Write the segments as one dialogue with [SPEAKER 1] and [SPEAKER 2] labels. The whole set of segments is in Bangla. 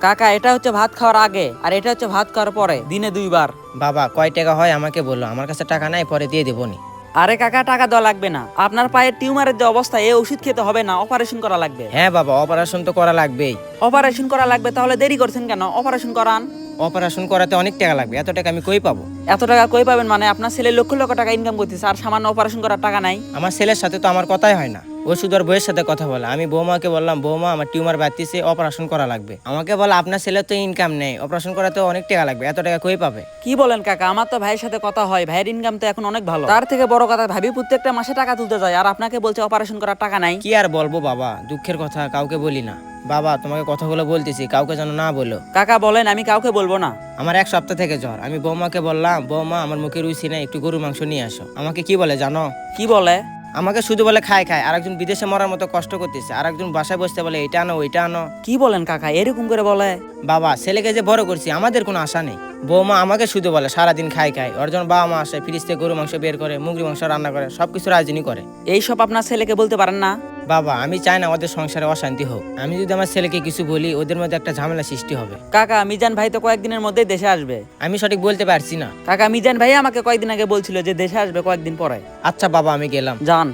[SPEAKER 1] কাকা এটা হচ্ছে ভাত খাওয়ার আগে আর এটা হচ্ছে ভাত খাওয়ার পরে, দিনে 2 বার।
[SPEAKER 2] বাবা কয় টাকা হয় আমাকে বললো, আমার কাছে টাকা নাই, পরে দিয়ে দেবো নি।
[SPEAKER 1] আরে কাকা টাকা দেওয়া লাগবে না, আপনার পায়ের টিউমারের যে অবস্থা, এই ওষুধ খেতে হবে না, অপারেশন করা লাগবে।
[SPEAKER 2] হ্যাঁ বাবা, অপারেশন তো করা লাগবেই।
[SPEAKER 1] অপারেশন করা লাগবে তাহলে দেরি করছেন কেন? অপারেশন করান।
[SPEAKER 2] অপারেশন করাতে অনেক টাকা লাগবে, এত টাকা আমি কই পাবো?
[SPEAKER 1] এত টাকা কই পাবেন মানে? আপনার ছেলে লক্ষ লক্ষ টাকা ইনকাম করতেছে আর সামান্য অপারেশন করার টাকা নাই?
[SPEAKER 2] আমার ছেলের সাথে তো আমার কথাই হয় না, ও শুধু আর বইয়ের সাথে কথা বলে। আমি বৌমাকে বললাম, বৌমা আমার টিউমার বাড়তিছে, অপারেশন করা লাগবে। আমাকে বলে আপনার ছেলে তো ইনকাম নেই, অপারেশন করাতে অনেক টাকা লাগবে, এত টাকা কই পাবে?
[SPEAKER 1] কি বলেন কাকা? আমার তো ভাইয়ের সাথে কথা হয়, ভাইয়ের ইনকাম তো এখন অনেক ভালো। তার থেকে বড় কথা, ভাবি প্রত্যেকটা মাসে টাকা তুলতে যায় আর আপনাকে বলছে অপারেশন করার টাকা নাই।
[SPEAKER 2] কি আর বলবো বাবা, দুঃখের কথা কাউকে বলি না। বাবা তোমাকে কথাগুলো বলতেছি, কাউকে যেন না বলো।
[SPEAKER 1] কাকা বলেন, আমি কাউকে বলবো না।
[SPEAKER 2] আমার 1 সপ্তাহ থেকে জ্বর। আমি বৌমাকে বললাম, বৌমা আমার মুখে রুচি নেই, একটু গরুর মাংস নিয়ে আসো। আমাকে কি বলে জানো?
[SPEAKER 1] কি বলে?
[SPEAKER 2] আমাকে শুধু বলে খায় খায়, আর একজন বিদেশে মরার মতো কষ্ট করতেছে, আর একজন বাসায় বসতে বলে এটা আনো ওইটা আনো।
[SPEAKER 1] কি বলেন কাকা, এরকম করে বলে?
[SPEAKER 2] বাবা ছেলেকে যে বড় করছি, আমাদের কোনো আশা নেই। বৌমা আমাকে শুধু বলে সারাদিন খাই খাই, ওর জন্য বাবা মা আসে, ফ্রিজ থেকে গরু মাংস বের করে, মুরগি মাংস রান্না করে, সবকিছু রাজনীতি করে।
[SPEAKER 1] এইসব আপনার ছেলেকে বলতে পারেন না?
[SPEAKER 2] বাবা আমি চাই না ওদের সংসারে অশান্তি হোক। আমি যদি আমার ছেলেকে কিছু বলি, ওদের মধ্যে একটা ঝামেলা সৃষ্টি হবে।
[SPEAKER 1] কাকা মিজান ভাই তো কয়েকদিনের মধ্যেই দেশে আসবে।
[SPEAKER 2] আমি সঠিক বলতে পারছি না।
[SPEAKER 1] কাকা মিজান ভাই আমাকে কয়েকদিন আগে বলছিল যে দেশে আসবে কয়েকদিন পরে।
[SPEAKER 2] আচ্ছা বাবা আমি গেলাম।
[SPEAKER 1] যান।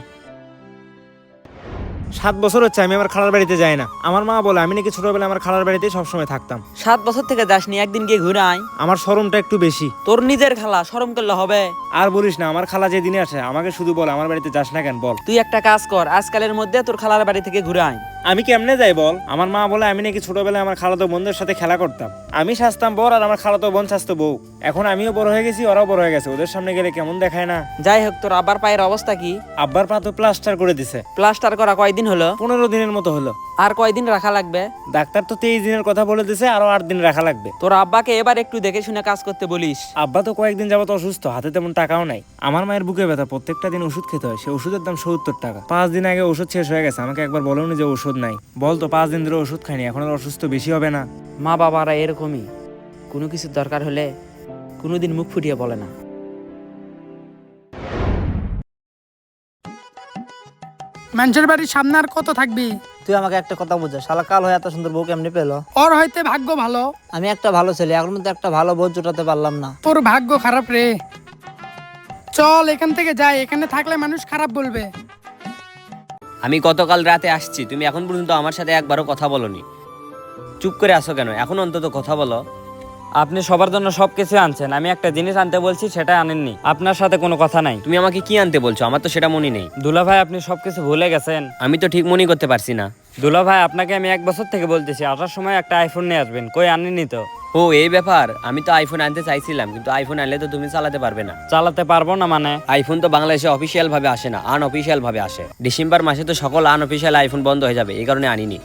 [SPEAKER 3] 7 বছর হচ্ছে আমি আমার খালার বাড়িতে যাই না। আমার মা বলে আমি নাকি ছোটবেলায় আমার খালার বাড়িতে সবসময় থাকতাম।
[SPEAKER 1] 7 বছর থেকে যাসনি, একদিন গিয়ে ঘুরে আয়।
[SPEAKER 3] আমার শরমটা একটু বেশি।
[SPEAKER 1] তোর নিজের খালা, শরম করলে হবে?
[SPEAKER 3] আর বলিস না, আমার খালা যেদিনে আসে আমাকে শুধু বলে আমার বাড়িতে যাস না কেন বল।
[SPEAKER 1] তুই একটা কাজ কর, আজকালের মধ্যে তোর খালার বাড়ি থেকে ঘুরে আয়।
[SPEAKER 3] আমি কেমনে যাই বল? আমার মা বলে আমি নাকি ছোটবেলায় আমার খালাতো বোনদের সাথে খেলা করতাম। আমি সাজতাম বর আর আমার খালাতো বোন সাজতো বউ। এখন আমিও বড় হয়ে গেছি, ওরাও বড় হয়ে গেছে, ওদের সামনে গেলে কেমন দেখায় না?
[SPEAKER 1] যাই হোক, তোর আবার পায়ের অবস্থা কি?
[SPEAKER 3] আব্বার পা তো প্লাস্টার করে দিছে।
[SPEAKER 1] প্লাস্টার করা কয়দিন হলো?
[SPEAKER 3] 15 দিনের মতো হলো।
[SPEAKER 1] আর কয়দিন রাখা লাগবে?
[SPEAKER 3] ডাক্তার তো 23 দিনের কথা বলে দিছে, আরো 8 দিন রাখা লাগবে।
[SPEAKER 1] তোর আব্বাকে এবার একটু দেখে শুনে কাজ করতে বলিস।
[SPEAKER 3] আব্বা তো কয়েকদিন যাবত অসুস্থ, হাতে তেমন টাকাও নাই। আমার মায়ের বুকে ব্যথা, প্রত্যেকটা দিন ওষুধ খেতে হয়, সে ওষুধের দাম 70 টাকা। 5 দিন আগে ওষুধ শেষ হয়ে গেছে, আমাকে একবার বলোনি যে ওষুধ নাই? বল তো 5 দিন ধরে ওষুধ খাইনি, এখন আর অসুস্থ বেশি হবে না?
[SPEAKER 1] মা বাবারা এরকমই, কোনো কিছুর দরকার হলে কোনোদিন মুখ ফুটিয়ে বলে না।
[SPEAKER 4] মানুষের বাড়ির সামনে আর কত থাকবি?
[SPEAKER 5] তুই আমাকে একটা কথা বুঝা, শালা কাল হয়ে এত সুন্দর বউ কেমনে পেলো?
[SPEAKER 4] ওর হয়তো ভাগ্য ভালো,
[SPEAKER 5] আমি একটা ভালো ছেলে, এখন মধ্যে একটা ভালো বউ জোটাতে পারলাম না।
[SPEAKER 4] তোর ভাগ্য খারাপ রে। চল এখান থেকে যাই, এখানে থাকলে মানুষ খারাপ বলবে।
[SPEAKER 6] আমি গতকাল রাতে আসছি, তুমি এখন পর্যন্ত আমার সাথে একবারও কথা বলনি। চুপ করে আসো কেন? এখন অন্তত কথা বলো।
[SPEAKER 7] আপনি সবার জন্য সবকিছু আনছেন, আমি একটা জিনিস আনতে বলছি সেটা আনেননি। আপনার সাথে কোনো কথা নাই।
[SPEAKER 6] তুমি আমাকে কি আনতে বলছো? আমার তো সেটা মনে নেই।
[SPEAKER 7] দুলা ভাই আপনি সবকিছু ভুলে গেছেন।
[SPEAKER 6] আমি তো ঠিক মনে করতে পারছি না।
[SPEAKER 7] দুলা ভাই আপনাকে আমি 1 বছর থেকে বলতেছি আসার সময় একটা আইফোন নিয়ে আসবেন, কই আনেননি তো?
[SPEAKER 6] ও এই ব্যাপার, আমি তো আইফোন আনতে চাইছিলাম, কিন্তু আইফোন আনলে তো তুমি চালাতে পারবে না।
[SPEAKER 7] চালাতে পারবো না মানে?
[SPEAKER 6] আইফোন তো বাংলাদেশে অফিসিয়াল ভাবে আসে না, আনঅফিসিয়াল ভাবে আসে। ডিসেম্বর মাসে তো সকল আনঅফিসিয়াল আইফোন বন্ধ হয়ে যাবে, এই কারণে আনিনি।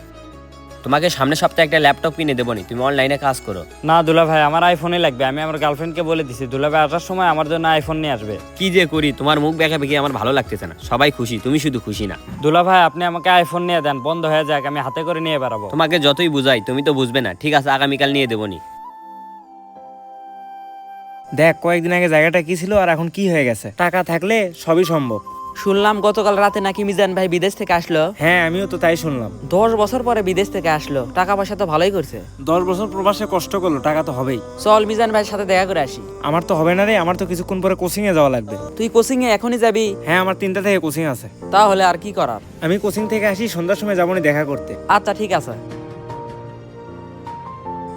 [SPEAKER 6] তোমাকে সামনের সপ্তাহে একটা ল্যাপটপ কিনে দেবো নি, তুমি অনলাইনে কাজ করো।
[SPEAKER 7] না দুলা ভাই আমার আইফোনই লাগবে, আমি আমার গার্লফ্রেন্ডকে বলে দিছি দুলা ভাই আসার সময় আমার জন্য আইফোন নিয়ে আসবে।
[SPEAKER 6] কি যে করি, তোমার মুখ দেখা বেঁকে আমার ভালো লাগতেছে না। সবাই খুশি, তুমি শুধু খুশি না।
[SPEAKER 7] দুলা ভাই আপনি আমাকে আইফোন নিয়ে দেন, বন্ধ হয়ে যাক, আমি হাতে করে নিয়ে বেড়াবো।
[SPEAKER 6] তোমাকে যতই বুঝাই তুমি তো বুঝবে না। ঠিক আছে, আগামীকাল নিয়ে দেবো নি।
[SPEAKER 3] দেখ কয়েকদিন আগে জায়গাটা কি ছিল আর এখন কি হয়ে গেছে। টাকা থাকলে সবই সম্ভব।
[SPEAKER 1] শুনলাম গতকাল রাতে নাকি মিজান ভাই বিদেশ থেকে আসলো।
[SPEAKER 3] হ্যাঁ আমিও তো তাই শুনলাম।
[SPEAKER 1] 10 বছর পরে বিদেশ থেকে আসলো, টাকা পয়সা তো ভালোই করছে।
[SPEAKER 3] 10 বছর প্রবাসে কষ্ট করলো, টাকা তো হবেই।
[SPEAKER 1] চল মিজান ভাইয়ের সাথে দেখা করে আসি।
[SPEAKER 3] আমার তো হবে না রে, আমার তো কিছুক্ষণ পরে কোচিং এ যাওয়া লাগবে।
[SPEAKER 1] তুই কোচিং এ এখনই যাবি?
[SPEAKER 3] হ্যাঁ আমার 3টা থেকে কোচিং আছে।
[SPEAKER 1] তাহলে আর কি করার।
[SPEAKER 3] আমি কোচিং থেকে আসি, সন্ধ্যার সময় যাবো নি দেখা করতে।
[SPEAKER 1] আচ্ছা ঠিক আছে।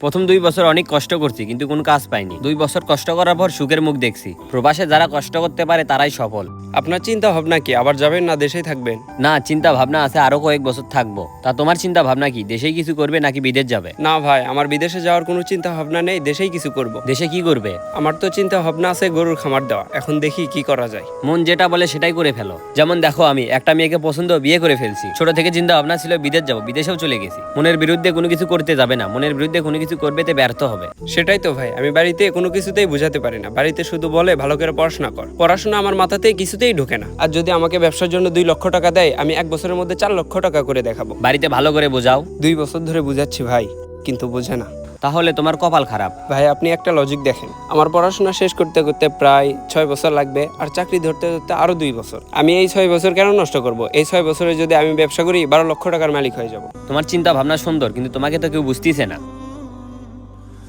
[SPEAKER 6] প্রথম 2 বছর অনেক কষ্ট করছি, কিন্তু কোনো কাজ পাইনি। 2 বছর কষ্ট করার পর সুখের মুখ দেখছি। প্রবাসে যারা কষ্ট করতে পারে তারাই সফল।
[SPEAKER 8] আপনার চিন্তা ভাবনা কি, আবার যাবেন না দেশেই থাকবেন?
[SPEAKER 6] না, চিন্তা ভাবনা আছে আরো কয়েক বছর থাকবো। তা তোমার চিন্তা ভাবনা কি? দেশেই কিছু করবে নাকি বিদেশ যাবে?
[SPEAKER 8] না ভাই, আমার বিদেশে যাওয়ার কোনো চিন্তা ভাবনা নেই, দেশেই কিছু করব।
[SPEAKER 6] দেশে কি করবে?
[SPEAKER 8] আমার তো চিন্তা ভাবনা আছে গরুর খামার দেওয়া, এখন দেখি কি করা যায়।
[SPEAKER 6] মন যেটা বলে সেটাই করে ফেলো। যেমন দেখো, আমি একটা মেয়েকে পছন্দ, বিয়ে করে ফেলছি। ছোট থেকে চিন্তা ভাবনা ছিল বিদেশ যাবো, বিদেশেও চলে গেছি। মনের বিরুদ্ধে কোনো কিছু করতে যাবে না, মনের বিরুদ্ধে কোনো কিছু করবে তে ব্যর্থ হবে।
[SPEAKER 8] সেটাই তো ভাই, আমি বাড়িতে কোনো কিছুতেই বুঝাতে পারি না। বাড়িতে শুধু বলে ভালো করে পড়াশোনা কর, পড়াশোনা আমার মাথাতে কিছুতেই ঢোকে না। আর যদি আমাকে ব্যবসার জন্য 2 লক্ষ টাকা দেয়, আমি 1 বছরের মধ্যে 4 লক্ষ টাকা করে দেখাবো।
[SPEAKER 6] বাড়িতে ভালো করে বোঝাও।
[SPEAKER 8] 2 বছর ধরে বুঝাচ্ছি ভাই, কিন্তু বোঝে না।
[SPEAKER 6] তাহলে তোমার কপাল খারাপ।
[SPEAKER 8] ভাই আপনি একটা লজিক দেখেন, আমার পড়াশোনা শেষ করতে করতে প্রায় 6 বছর লাগবে, আর চাকরি ধরতে ধরতে আরো 2 বছর। আমি এই 6 বছর কেন নষ্ট করব? এই 6 বছরে যদি আমি ব্যবসা করি 12 লক্ষ টাকার মালিক হয়ে যাব।
[SPEAKER 6] তোমার চিন্তা ভাবনা সুন্দর, কিন্তু তোমাকে তো কেউ বুঝতেছে না।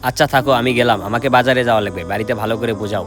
[SPEAKER 6] আচ্ছা থাকো, আমি গেলাম, আমাকে বাজারে যাওয়া লাগবে, বাড়িতে ভালো করে বোঝাও।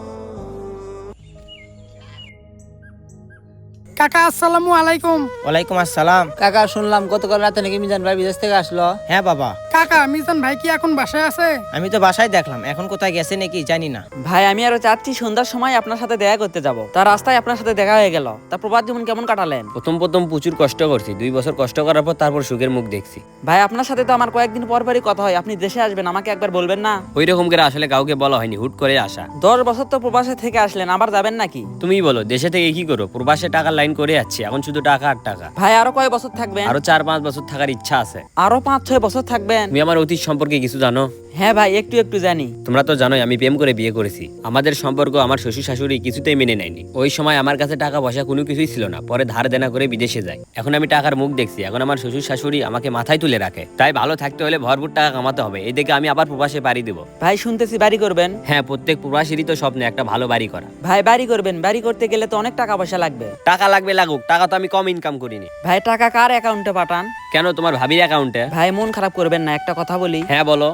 [SPEAKER 4] কাকা আসসালামু আলাইকুম।
[SPEAKER 2] ওয়ালাইকুম আসসালাম।
[SPEAKER 5] কাকা শুনলাম গতকাল রাতে নাকি মিজান ভাই বিদেশ থেকে আসলো।
[SPEAKER 2] হ্যাঁ বাবা,
[SPEAKER 4] কাকা মিজান ভাই কি এখন বাসায় আছে?
[SPEAKER 2] আমি তো বাসায় দেখলাম, এখন কোথায় গেছে নাকি জানি না।
[SPEAKER 1] ভাই আমি আরো চাচ্ছি সন্ধ্যার সময় আপনার সাথে দেখা করতে যাব, তার রাস্তায় আপনার সাথে দেখা হয়ে গেল। তা প্রবাস জীবন কেমন কাটালেন?
[SPEAKER 6] প্রথম প্রথম প্রচুর কষ্ট করছি, 2 বছর কষ্ট করার পর তারপর সুখের মুখ দেখছি।
[SPEAKER 1] ভাই আপনার সাথে তো আমার কয়েকদিন পরই কথা হয়, আপনি দেশে আসবেন, আমাকে একবার বলবেন না?
[SPEAKER 6] ওই রকম করে আসলে কাউকে বলা হয়নি, হুট করে আসা।
[SPEAKER 1] 10 বছর তো প্রবাসে থেকে আসলেন, আবার যাবেন নাকি?
[SPEAKER 6] তুমিই বলো, দেশে থেকে কি করো? প্রবাসে টাকার লাইন করে যাচ্ছি, এখন শুধু টাকা আর টাকা।
[SPEAKER 1] ভাই আরো কয় বছর থাকবেন?
[SPEAKER 6] আরো 4-5 বছর থাকার ইচ্ছা আছে।
[SPEAKER 1] আরো 5-6 বছর থাকবেন?
[SPEAKER 6] তুমি আমার অতীত সম্পর্কে কিছু জানো?
[SPEAKER 1] হ্যাঁ ভাই, একটু একটু জানি।
[SPEAKER 6] তোমরা তো জানোই আমি প্রেম করে বিয়ে করেছি। আমাদের সম্পর্ক আমার শ্বশুর শাশুড়ি কিছুতেই মেনে নেয়নি। ওই সময় আমার কাছে টাকা পয়সা কোনো কিছুই ছিল না, পরে ধার দেনা করে বিদেশে যাই। এখন আমি টাকার মুখ দেখছি, এখন আমার শ্বশুর শাশুড়ি আমাকে মাথায় তুলে রাখে। তাই ভালো থাকতে হলে ভরপুর টাকা কামাতে হবে, এই দেখে আমি আবার প্রবাসে বাড়ি দেবো।
[SPEAKER 1] ভাই শুনতেছি বাড়ি করবেন?
[SPEAKER 6] হ্যাঁ, প্রত্যেক প্রবাসীরই তো স্বপ্ন একটা ভালো বাড়ি করা।
[SPEAKER 1] ভাই বাড়ি করবেন, বাড়ি করতে গেলে তো অনেক টাকা পয়সা লাগবে।
[SPEAKER 6] টাকা লাগবে লাগুক, টাকা তো আমি কম ইনকাম করিনি।
[SPEAKER 1] ভাই টাকা কার অ্যাকাউন্টে পাঠান?
[SPEAKER 6] কেন, তোমার ভাবির অ্যাকাউন্টে?
[SPEAKER 1] ভাই মন খারাপ করবেন না, একটা কথা বলি।
[SPEAKER 6] হ্যাঁ বলো।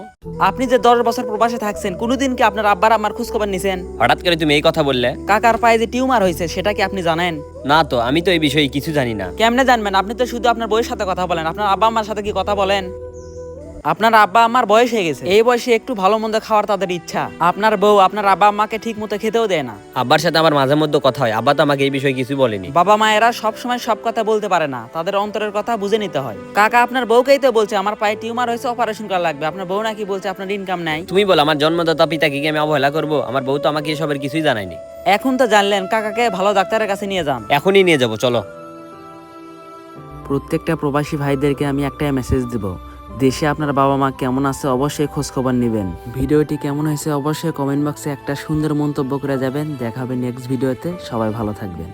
[SPEAKER 1] আপনি যে 10 বছর প্রবাসে থাকছেন, কোনোদিন কি আপনার আব্বার আমার খোঁজ খবর নিছেন?
[SPEAKER 6] হঠাৎ করে তুমি এই কথা বললে?
[SPEAKER 1] কাকার পায়ে যে টিউমার হয়েছে সেটা কি আপনি জানেন?
[SPEAKER 6] না তো, আমি তো এই বিষয়ে কিছু জানি না।
[SPEAKER 1] কেমনে জানবেন? আপনি তো শুধু আপনার বউয়ের সাথে কথা বলেন, আপনার আব্বা আম্মার সাথে কি কথা বলেন? আপনার আব্বা আম্মার বয়স হয়ে গেছে, এই বয়সে একটু ভালো মন্দ খাওয়ার তাদের ইচ্ছা। আপনার বউ আপনার আব্বা আম্মাকে ঠিক মতো খেতেও দেয় না।
[SPEAKER 6] আব্বার সাথে আমার মাঝে মধ্যে কথা হয়, আব্বা তো আমাকে এই বিষয়ে কিছু বলেনি।
[SPEAKER 1] বাবা মায়েরা সব সময় সব কথা বলতে পারে না, তাদের অন্তরের কথা বুঝে নিতে হয়। কাকা আপনার বউকেই তো বলছে আমার পায়ে টিউমার হয়েছে, অপারেশন করা লাগবে। আপনার বউ নাকি বলছে আপনার ইনকাম নাই।
[SPEAKER 6] তুমি বলো, আমার জন্মদাতা পিতাকে কি আমি অবহেলা করবো? আমার বউ তো আমাকে এসবের কিছুই জানায়নি।
[SPEAKER 1] এখন তো জানলেন, কাকাকে ভালো ডাক্তারের কাছে নিয়ে যান।
[SPEAKER 6] এখনই নিয়ে যাবো, চলো।
[SPEAKER 1] প্রত্যেকটা প্রবাসী ভাইদেরকে আমি একটাই মেসেজ দিব, দেশে আপনার বাবা মা কেমন আছে অবশ্যই খোঁজ খবর নেবেন। ভিডিওটি কেমন হয়েছে অবশ্যই কমেন্ট বক্সে একটা সুন্দর মন্তব্য করে যাবেন। দেখা হবে নেক্সট ভিডিওতে, সবাই ভালো থাকবেন।